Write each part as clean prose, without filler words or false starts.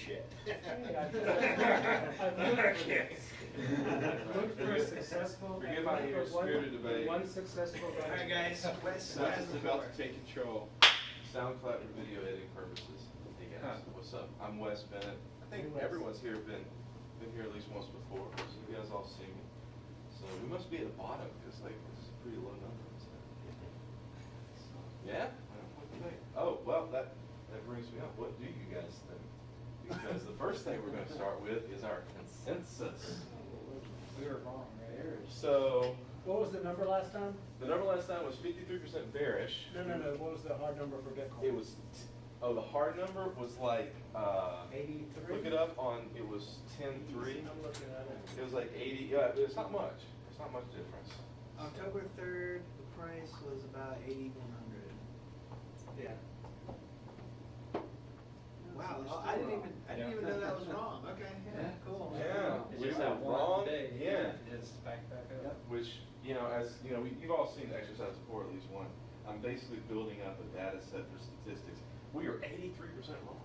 shit. I've looked for a successful. Forget about your spirited debate. One successful. All right, guys. Wes Seth has is the about floor. to take control. SoundCloud for video editing purposes. Hey guys, what's up? I'm Wes Bennett. I think everyone's here been here at least once before, so you guys all see me. So we must be at the bottom because like this is a pretty low number. So, yeah? What do you think? Oh well, that brings me up. What do you guys think? Because the first thing we're going to start with is our consensus. We were wrong, right? So What was the number last time? the number last time was 53% bearish. No. What was the hard number for Bitcoin? It was, the hard number was like, 83. look it up on, it was 10.3. I'm looking at it. It was like 80, yeah, it's not much. It's not much difference. October 3rd, the price was about 8,100. Yeah. Wow, I didn't even know that was wrong. Okay, yeah, cool. Yeah, It's we just were that one wrong day. again. It's back up. Which, you know, as, you know, you've all seen the exercise before, at least one. I'm basically building up a data set for statistics. We are 83% wrong.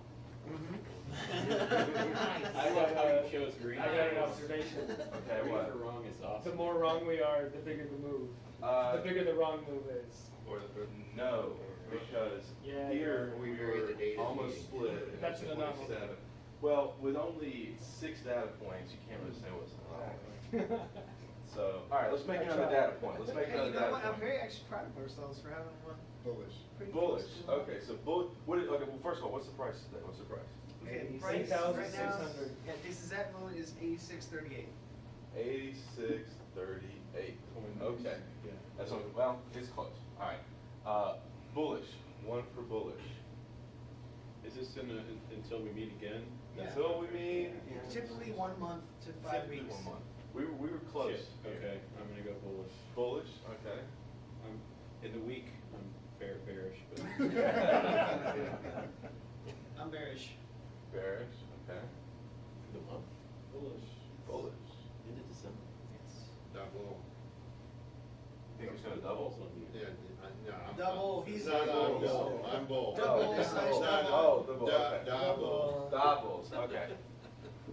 I love how you chose green. I got an observation. Okay, Green what? for wrong is awesome. The more wrong we are, the bigger the move. The bigger the wrong move is. No, because Yeah, here yeah. we Very the data were almost meeting. split. That's an anomaly. 27. Well, with only 6 data points, you can't really say what's an anomaly. So, all right, let's make another data point. Let's make Hey, another you know data what? I'm point. very actually proud of ourselves for having one. Bullish. Pretty Bullish. close to- Okay, so okay, well, first of all, what's the price today? What's the price? Okay, the price right now, 8,600. yeah, this exact moment is 86.38. 86.38. Okay. That's on, well, it's close. All right. Bullish. One for bullish. Is this until we meet again? Yeah. Until we meet. Typically 1 month to 5 Typically weeks. 1 month. We were close. Shit, okay, I'm gonna go bullish. Bullish. Okay. In the week, I'm bearish, but. I'm bearish. Bearish. Okay. For the month? Bullish. Bullish. Into December. Yes. Double. Think it's gonna double? Yeah, no, I'm. Double, he's No, no, I'm bull. bull. I'm bull. Double Okay. slash No, double. no. Oh, the bull. Okay. Double. Doubles. Okay.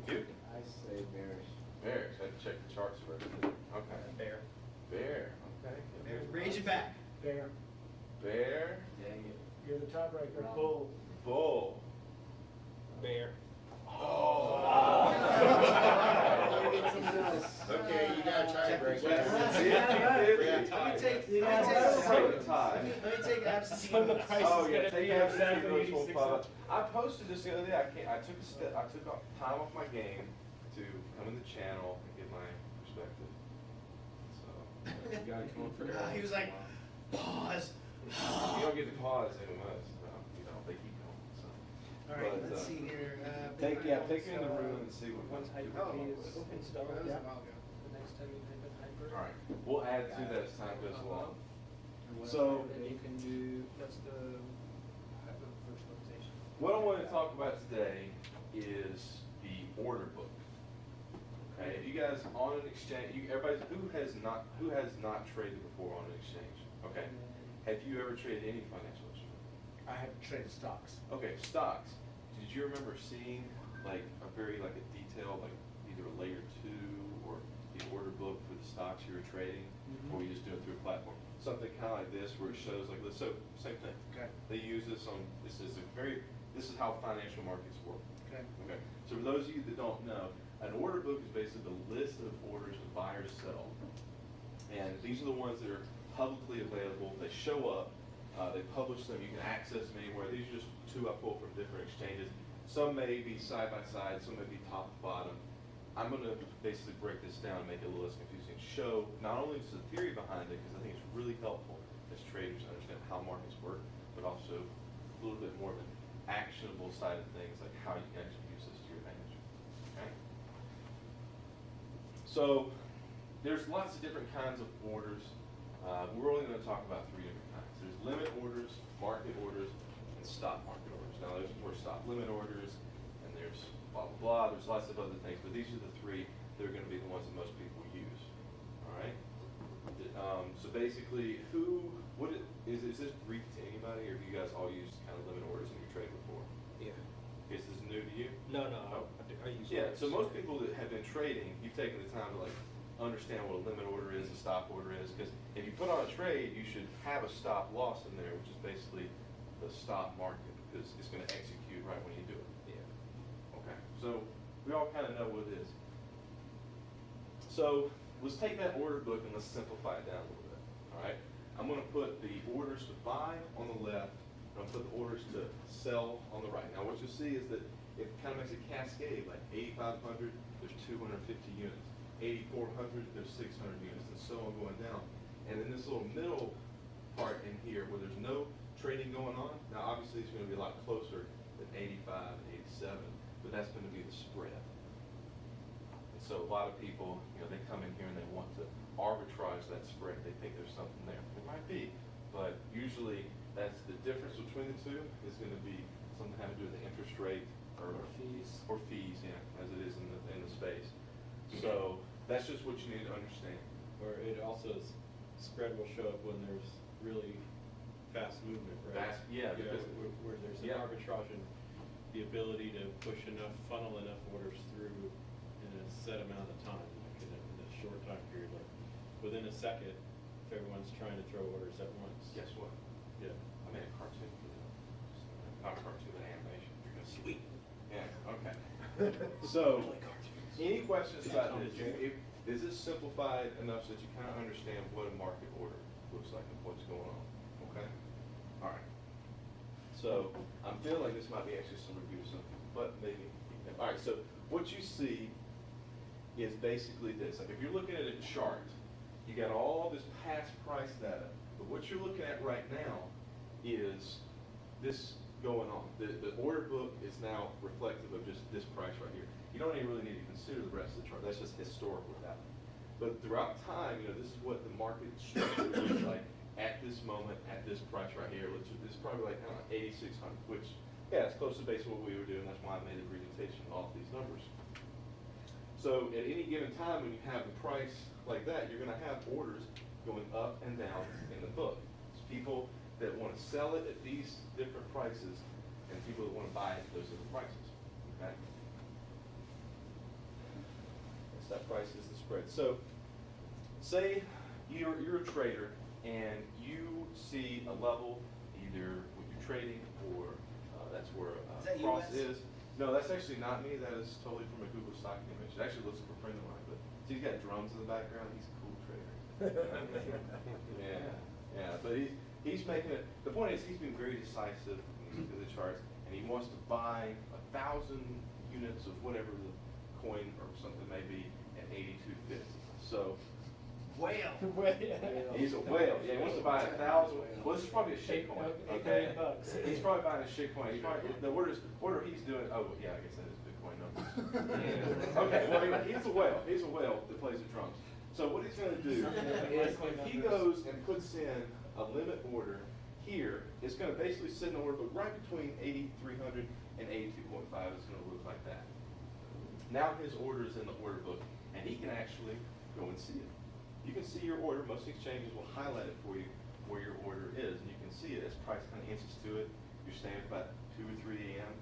Cute. I say bearish. Bearish. I had to check the charts for everything. Okay. Bear. Bear. Okay. Raise it back. Bear. Bear. Dang it. You're the tiebreaker. Wrong. Bull. Bull. Bear. Oh. Okay, you got a tiebreaker. Let me take, You let me guys take, take a tie. let me take absentee. So the votes. price Oh is yeah, gonna take be it exactly exactly 86. I posted this the other day. I took a step. I took time off my game to come in the channel and get my perspective. So You gotta come on for He was like, pause. you don't get the pause anymore. You know, they keep going. So. All right, But, let's see here. Take me in the room and see what One we hyper come key up is with. installed. That was a Yeah. while ago. The next time you type in hyper. All right, we'll add to that as time goes along. And So- then you can do, what's the hyper virtualization? What I want to talk about today is the order book. Okay, if you guys on an exchange, everybody who has not traded before on an exchange. Okay, have you ever traded any financial instrument? I have traded stocks. Okay, stocks. Did you remember seeing like a detailed, like either a layer 2 or the order book for the stocks you were trading, or you just do it through a platform? Something kind of like this, where it shows like this. So same thing. Okay. They use this on. This is how financial markets work. Okay. Okay. So for those of you that don't know, an order book is basically the list of orders the buyers sell, and these are the ones that are publicly available. They show up. They publish them. You can access them anywhere. These are just 2 I pulled from different exchanges. Some may be side by side. Some may be top to bottom. I'm going to basically break this down and make it a little less confusing. Show not only just the theory behind it, because I think it's really helpful as traders to understand how markets work, but also a little bit more of an actionable side of things, like how you can actually use this to your advantage. Okay? So there's lots of different kinds of orders. We're only going to talk about 3 different kinds. There's limit orders, market orders, and stop market orders. Now there's more stop limit orders, and there's blah, blah, blah. There's lots of other things, but these are the 3 that are going to be the ones that most people use. All right? So basically, is this Greek to anybody, or have you guys all used kind of limit orders in your trade before? Yeah. Is this new to you? No, Yeah, so most people that have been trading, you've taken the time to like understand what a limit order is, a stop order is, because if you put on a trade, you should have a stop loss in there, which is basically the stop market, because it's gonna execute right when you do it. Yeah. Okay, so we all kind of know what it is. So let's take that order book and let's simplify it down a little bit, all right? I'm gonna put the orders to buy on the left, and I'll put the orders to sell on the right. Now what you'll see is that it kind of makes a cascade, like 8,500, there's 250 units. 8,400, there's 600 units, and so on going down. And in this little middle part in here where there's no trading going on, now obviously it's gonna be a lot closer than 85 and 87, but that's gonna be the spread. And so a lot of people, they come in here and they want to arbitrage that spread. They think there's something there. It might be, but usually that's the difference between the two is gonna be something having to do with the interest rate or fees. Or fees, yeah, as it is in the space. So that's just what you need to understand. Or it also, spread will show up when there's really fast movement, right? Yeah, because where there's an yeah. arbitrage and the ability to push enough, funnel enough orders through in a set amount of time, like in a short time period, like within a second, if everyone's trying to throw orders at once. guess what? Yeah. I made a cartoon for that. Not a cartoon, but animation. You're gonna see. Sweet. Yeah, okay. So, any questions about this? Is this simplified enough so that you kind of understand what a market order looks like and what's going on? Okay? All right. So, I'm feeling like this might be actually some review of something, but maybe. All right, so what you see is basically this. Like if you're looking at a chart, you got all this past price data, but what you're looking at right now is this going on. The order book is now reflective of just this price right here. You don't even really need to consider the rest of the chart. That's just historical data. But throughout time, this is what the market structure looks like at this moment, at this price right here. This is probably like 8,600, which, yeah, it's close to base what we were doing. That's why I made a presentation off these numbers. So at any given time when you have the price like that, you're going to have orders going up and down in the book. It's people that want to sell it at these different prices and people that want to buy it at those different prices. Okay? That price is the spread. So say you're a trader and you see a level either when you're trading or that's where Is that cross US? is. No, that's actually not me. That is totally from a Google stock image. It actually looks like a friend of mine, but see, he's got drums in the background. He's a cool trader. Yeah, but he's making it. The point is, he's been very decisive when he's looking at the charts, and he wants to buy 1,000 units of whatever the coin or something may be at 82.50. So. Whale. He's a whale. Yeah, he wants to buy 1,000. Well, this is probably a shit coin. Okay. $8 He's probably buying a shit coin. He's probably, the order he's doing. Oh, yeah, I guess that is Bitcoin numbers. Yeah. Okay. Well, he's a whale. He's a whale that plays the drums. So what he's going to do is, if he goes and puts in a limit order here, it's going to basically sit in the order book right between 8,300 and 82.5. It's going to look like that. Now his order is in the order book, and he can actually go and see it. You can see your order. Most exchanges will highlight it for you where your order is, and you can see it as price kind of inches to it. You're staying about 2 or 3 a.m.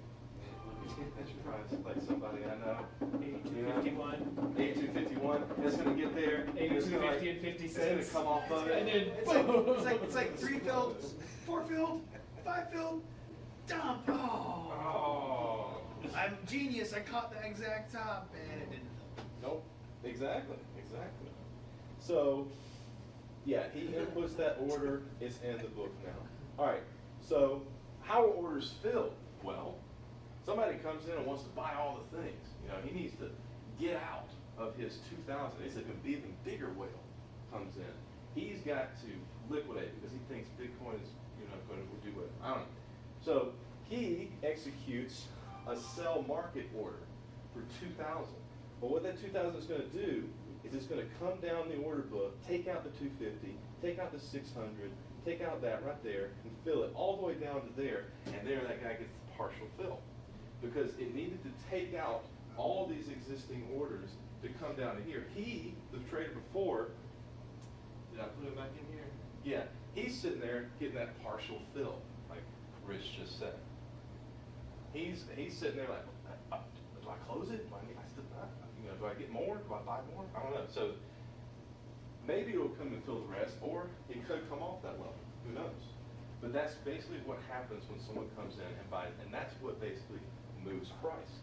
That's your price, like somebody I know. 82.51. 82.51. It's going to get there. 82.50 and 50 It's going to cents. come off of it. And then It's like 3 filled, 4 filled, 5 filled, dump. Oh. I'm genius. I caught the exact top and it didn't fill. Nope. Exactly. So, yeah, he inputs that order. It's in the book now. All right. So, how are orders filled? Well, somebody comes in and wants to buy all the things. He needs to get out of his 2,000. It's an even bigger whale comes in. He's got to liquidate because he thinks Bitcoin is, going to do what I don't know. So he executes a sell market order for 2,000. Well, what that 2,000 is going to do is it's going to come down the order book, take out the 250, take out the 600, take out that right there, and fill it all the way down to there, and there that guy gets the partial fill. Because it needed to take out all these existing orders to come down to here. He, the trader before, did I put him back in here? Yeah, he's sitting there getting that partial fill, like Rich just said. He's sitting there like, do do I close it? Do do I get more? Do I buy more? I don't know. So maybe it'll come and fill the rest, or it could come off that level. Who knows? But that's basically what happens when someone comes in and buys, and that's what basically moves price.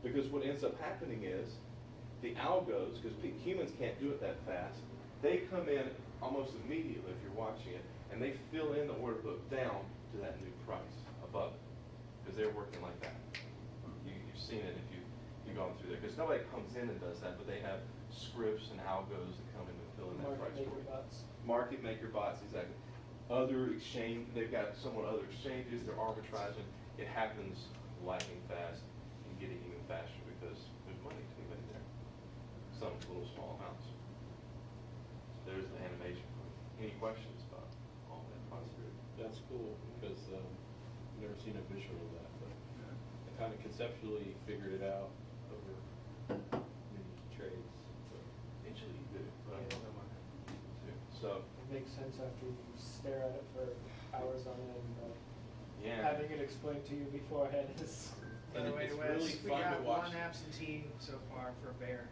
Because what ends up happening is the algos, because humans can't do it that fast, they come in almost immediately if you're watching it, and they fill in the order book down to that new price above it, because they're working like that. You've seen it if you've gone through there, because nobody comes in and does that, but they have scripts and algos that come in and fill in that price for you. Market maker bots, exactly. Other exchange, they've got somewhat other exchanges, they're arbitraging. It happens lightning fast and getting even faster because there's money to be made there. Some little small amounts. There's the animation. Any questions about all that possibility? That's cool, because I've never seen a visual of that, but I kind of conceptually figured it out over many trades. So. Eventually you do, but I don't know my too. So, It makes sense after you stare at it for hours on end, but yeah. having it explained to you beforehand is. By And the way, it's Wes, really we fun to got watch. one absentee so far for Bear.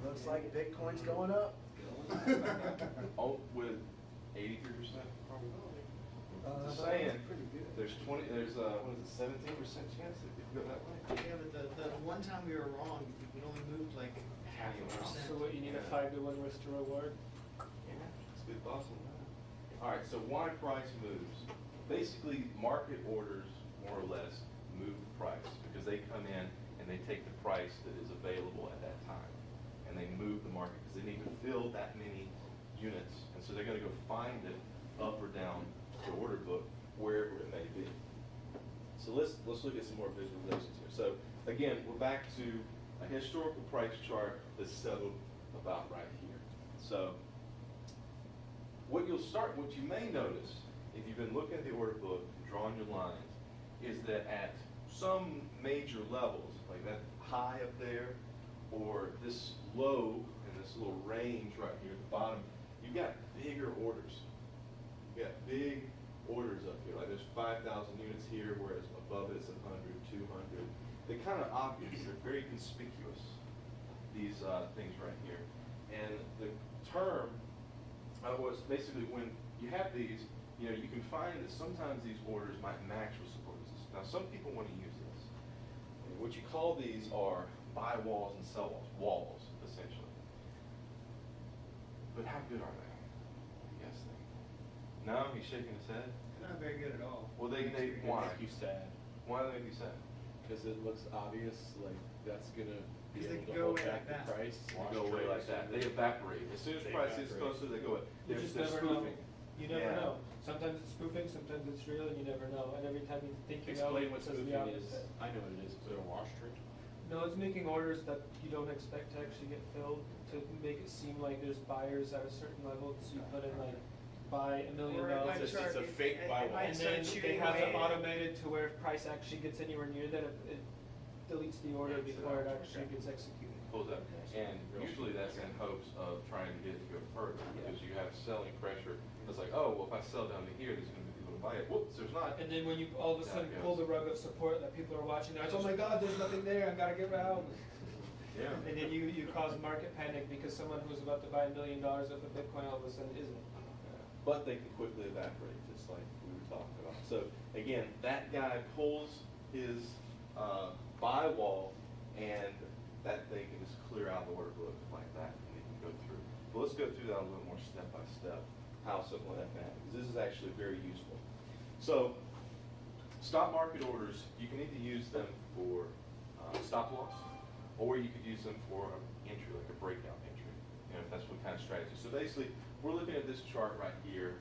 Looks like Bitcoin's going up. Oh, with 83%. Just saying, there's what is it, 17% chance that it could go that way. Yeah, but the one time we were wrong, we only moved like half a percent. So what, you need a Yeah. 5-to-1 risk to reward? Yeah, that's good thoughts on that. All right, so why price moves? Basically, market orders, more or less, move the price because they come in and they take the price that is available at that time. And they move the market because they need to fill that many units. And so they're going to go find it up or down the order book, wherever it may be. So let's look at some more visualizations here. So again, we're back to a historical price chart that's settled about right here. So what you may notice, if you've been looking at the order book, drawing your lines, is that at some major levels, like that high up there, or this low in this little range right here at the bottom, you've got bigger orders. You've got big orders up here, like there's 5,000 units here, whereas above it's 100, 200. They're kind of obvious, they're very conspicuous, these things right here. And the term was basically when you have these, you can find that sometimes these orders might match with support resistance. Now some people want to use this. And what you call these are buy walls and sell walls, essentially. But how good are they? What do you guys think? No, he's shaking his head. Not very good at all. Well, they They why? make you sad, Why do they make you sad? because it looks obvious, like that's gonna be 'Cause they able can to go hold away back like the that. price. They wash go away trades, like that. and They evaporate. As soon as They price gets evaporate. closer, they go away. You just never know. spoofing. You never Yeah. know. Sometimes it's spoofing, sometimes it's real, you never know. And every time you think you know, Explain it what says the spoofing is. opposite. I know what it is. Is it a wash trade? No, it's making orders that you don't expect to actually get filled to make it seem like there's buyers at a certain level. So you put in like buy $1 million, Or it might It's a start- fake it- buy it wall. might and start then they shooting have it away. automated to where if price actually gets anywhere near that, it deletes the order before it actually gets executed. Pulls up. And usually that's in hopes of trying to get it to go further because you have selling pressure. It's like, oh, well, if I sell down to here, there's going to be people to buy it. Whoops, there's not. And then when you all of a sudden That pull the goes. rug of support that people are watching, they're like, oh my God, there's nothing there, I've got to get out. Yeah. And then you cause market panic because someone who's about to buy $1 million worth of Bitcoin all of a sudden isn't. But they can quickly evaporate, just like we were talking about. So again, that guy pulls his buy wall, and that thing can just clear out the order book like that, and they can go through. But let's go through that a little more step by step, how simple that can happen, because this is actually very useful. So stop market orders, you can either use them for stop loss, or you could use them for an entry, like a breakout entry, if that's what kind of strategy. So basically, we're looking at this chart right here,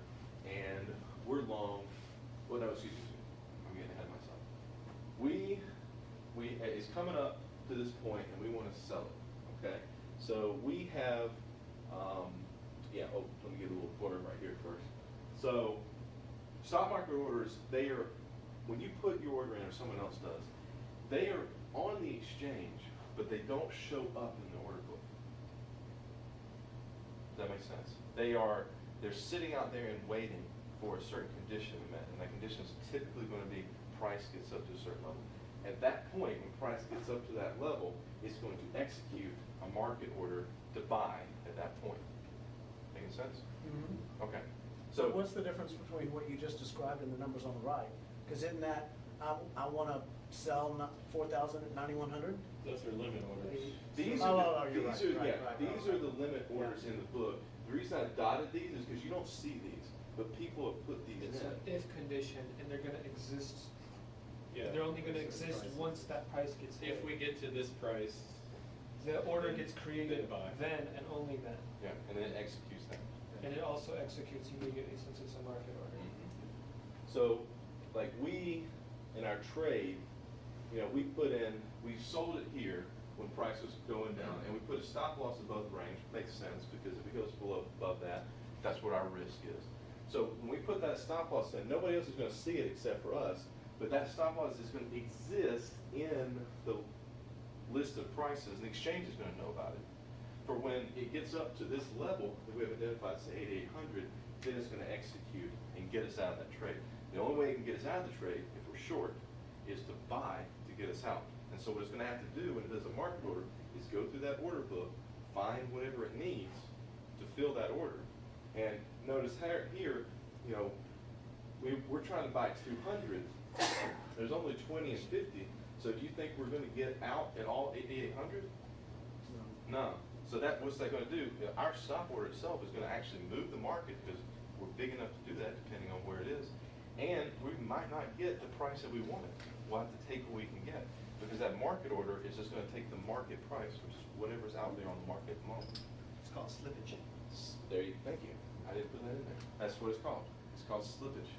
and we're long. Well, no, excuse me. I'm getting ahead of myself. It's coming up to this point, and we want to sell it. Okay. So we have, let me get a little footer right here first. So, stock market orders, they are when you put your order in, or someone else does, they are on the exchange, but they don't show up in the order book. Does that make sense? They're sitting out there and waiting for a certain condition to be met, and that condition is typically going to be price gets up to a certain level. At that point, when price gets up to that level, it's going to execute a market order to buy at that point. Making sense? Mhm. Okay. So So what's the difference between what you just described and the numbers on the right? Because in that, I want to sell 4,000 at 9,100? Those are limit orders. these Oh, are, you're right, these are, right, yeah, right, these right. are the limit orders in the book. The reason I dotted these is because you don't see these, but people have put these It's in. an if condition, and they're gonna exist, Yeah. they're only gonna exist once that price gets hit. If we get to this price. The order then- gets created then buy. then and only then. Yeah, and then it executes that. And it also executes immediately since it's a market order. So, like we, in our trade, you know, we sold it here when price was going down, and we put a stop loss above the range, makes sense, because if it goes above that, that's what our risk is. So when we put that stop loss in, nobody else is gonna see it except for us, but that stop loss is gonna exist in the list of prices, and the exchange is gonna know about it. For when it gets up to this level that we have identified, say 8,800, then it's gonna execute and get us out of that trade. The only way it can get us out of the trade, if we're short, is to buy to get us out. And so what it's gonna have to do when it does a market order is go through that order book, find whatever it needs to fill that order. And notice here, you know, we're trying to buy 200. There's only 20 and 50. So do you think we're gonna get out at all 8,800? No. So what's that gonna do? You know, our stop order itself is gonna actually move the market because we're big enough to do that depending on where it is. And we might not get the price that we wanted. We'll have to take what we can get. Because that market order is just gonna take the market price, which is whatever's out there on the market at the moment. It's called slippage. Thank you. I didn't put that in there. That's what it's called. It's called slippage.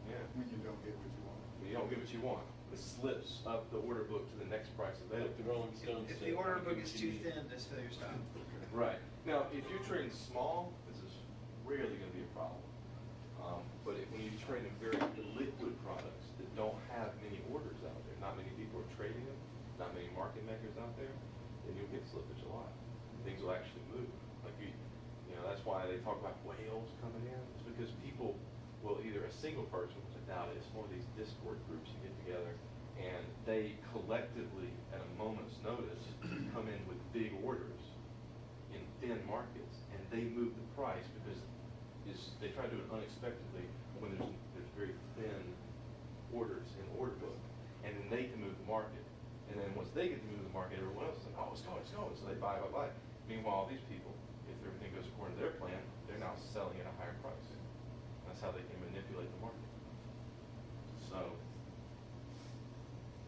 Yeah. When you don't get what you want. When you don't get what you want, it slips up the order book to the next price Like available. the Rolling Stones If said, the order "I'll book give is it to too you." thin, just fill your stop. Right. Now, if you're trading small, this is rarely gonna be a problem. But when you trade in very liquid products that don't have many orders out there, not many people are trading them, not many market makers out there, then you'll get slippage a lot. Things will actually move. Like you know, that's why they talk about whales coming in. It's because people will either a single person, which I doubt it, it's more of these Discord groups that get together, and they collectively, at a moment's notice, come in with big orders in thin markets, and they move the price because they try to do it unexpectedly when there's very thin orders in the order book, and then they can move the market. And then once they get to move the market, everyone else is like, oh, it's going. So they buy. Meanwhile, these people, if everything goes according to their plan, they're now selling at a higher price. That's how they can manipulate the market.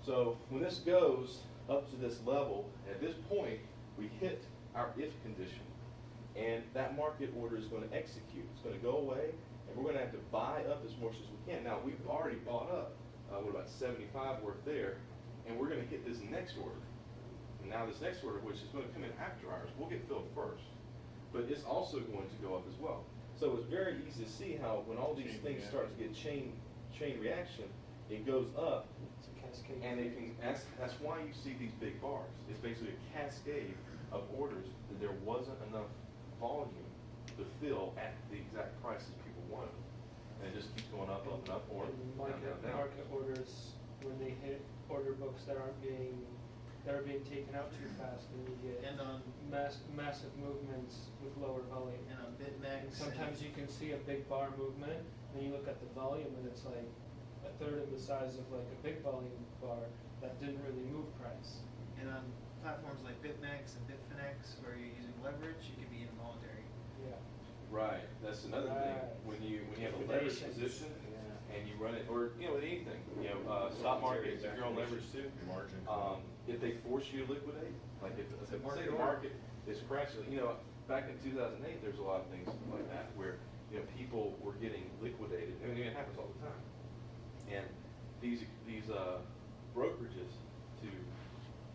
So when this goes up to this level, at this point, we hit our if condition, and that market order is going to execute. It's going to go away, and we're going to have to buy up as much as we can. Now, we've already bought up, about 75 worth there, and we're going to hit this next order. And now this next order, which is going to come in after ours, will get filled first. But it's also going to go up as well. So it's very easy to see how when all these Chain things start to get chain reaction, it goes up, It's a cascade. and that's why you see these big bars. It's basically a cascade of orders that there wasn't enough volume to fill at the exact prices people wanted. And it just keeps going up, and up, or And down, down, down. market orders, when they hit order books that are being taken out too fast, then you get And on massive movements with lower volume. and on BitMEX. And sometimes you can see a big bar movement, and then you look at the volume, and it's like a third of the size of like a big volume bar that didn't really move price. And on platforms like BitMEX and Bitfinex, where you're using leverage, it can be involuntary. Yeah. Right, that's another thing. Right. When you have a leverage Liquidations. position Yeah. and you run it, or with anything, stock markets, if you're on leverage too, Margin. if they force you to liquidate, like if It's a say market the order. market is crashing, back in 2008, there's a lot of things like that where people were getting liquidated. I mean, it happens all the time. And these brokerages, to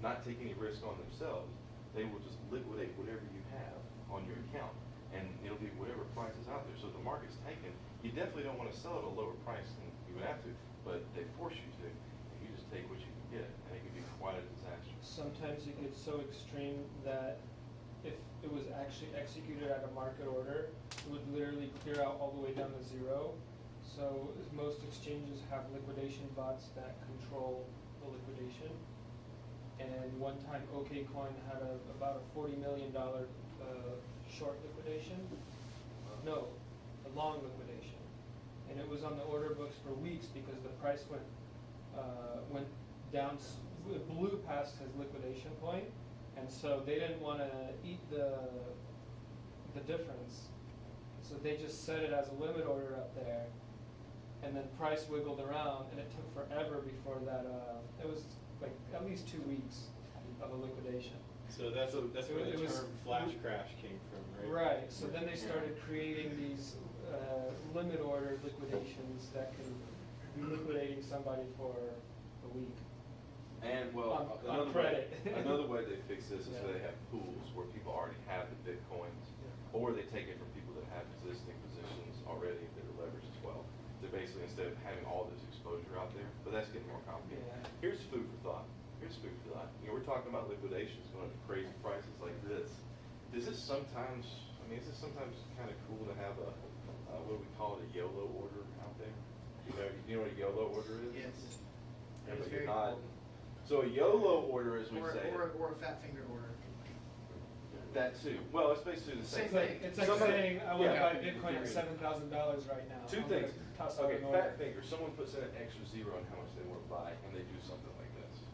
not take any risk on themselves, they will just liquidate whatever you have on your account, and it'll be whatever price is out there. So if the market's taken, you definitely don't want to sell at a lower price than you would have to, but they force you to, and you just take what you can get, and it can be quite a disaster. Sometimes it gets so extreme that if it was actually executed at a market order, it would literally clear out all the way down to zero. So most exchanges have liquidation bots that control the a liquidation. And one time OK Coin had about a $40 million short liquidation. No, a long liquidation. And it was on the order books for weeks because the price went down, it blew past his liquidation point, and so they didn't want to eat the difference. So they just set it as a limit order up there, and then price wiggled around, and it took forever before that, it was like at least 2 weeks of a liquidation. So that's where the It was- term flash crash came from, right? Right, so then they started creating these limit order liquidations that can be liquidating somebody for a week. And well, On credit. another way they fix this is Yeah. they have pools where people already have the Bitcoins, or they take it from people that have existing positions already that are leveraged as well. So basically, instead of having all this exposure out there, but that's getting more complicated. Yeah. Here's food for thought. We're talking about liquidations going to crazy prices like this. Is this sometimes kind of cool to have a, what do we call it, a YOLO order out there? You know what a YOLO order is? Yes. Yeah, It's but very you're not. cool. So a YOLO order, as we Or say. a fat finger order. That too. Well, it's basically the same It's thing. like, it's like Somebody- saying, I want to yeah. buy Bitcoin at $7,000 right now. Two I'm gonna things. toss out Okay, an order. fat finger, someone puts in an extra zero on how much they want to buy, and they do something like this,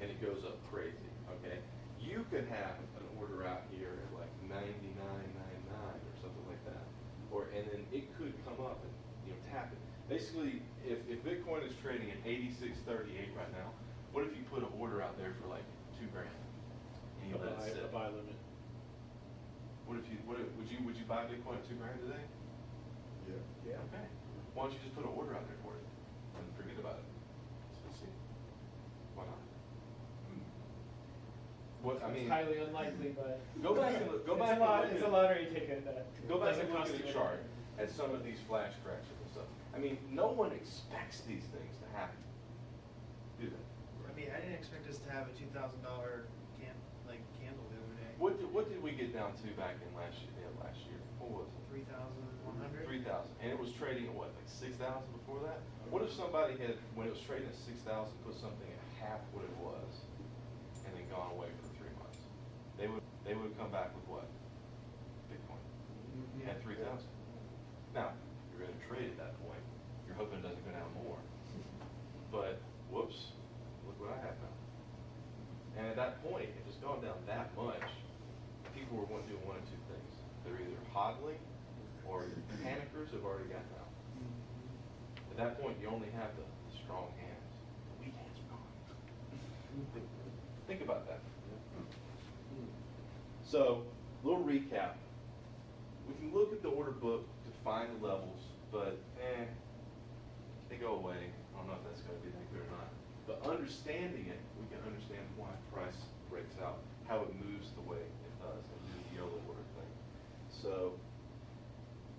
and it goes up crazy, okay? You could have an order out here at like $99.99 or something like that, and then it could come up and, tap it. Basically, if Bitcoin is trading at 86.38 right now, what if you put an order out there for like $2,000, and you let it sit? A buy limit. Would you buy Bitcoin at $2,000 today? Yeah. Yeah. Okay. Why don't you just put an order out there for it and forget about it? Let's see. Why not? What I mean? It's highly unlikely, but. Go back and look. Go back and look It's a at- lottery ticket that Go back doesn't and look cost at you the chart anything. at some of these flash crashes and stuff. I mean, no one expects these things to happen, do they? I mean, I didn't expect us to have a $2,000 candle the other day. What did we get down to back in last year? What was it? 3,100. 3,000, and it was trading at what, like 6,000 before that? What if somebody had, when it was trading at 6,000, put something at half what it was, and then gone away for 3 months? They would come back with what? Bitcoin. At 3,000. Now, you're going to trade at that point. You're hoping it doesn't go down more. But whoops, look what I have now. And at that point, if it's gone down that much, people were doing one of two things. They're either hodling or panickers have already gotten out. At that point, you only have the strong hands. The weak hands are gone. Think about that. So, little recap. We can look at the order book to find the levels, but they go away. I don't know if that's going to be that good or not. But understanding it, we can understand why price breaks out, how it moves the way it does, and do the YOLO order thing. So,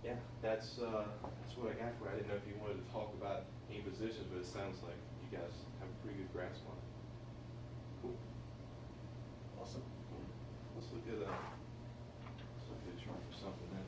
yeah, that's what I got for you. I didn't know if you wanted to talk about any positions, but it sounds like you guys have a pretty good grasp on it. Cool. Awesome. Let's look at a chart for something then.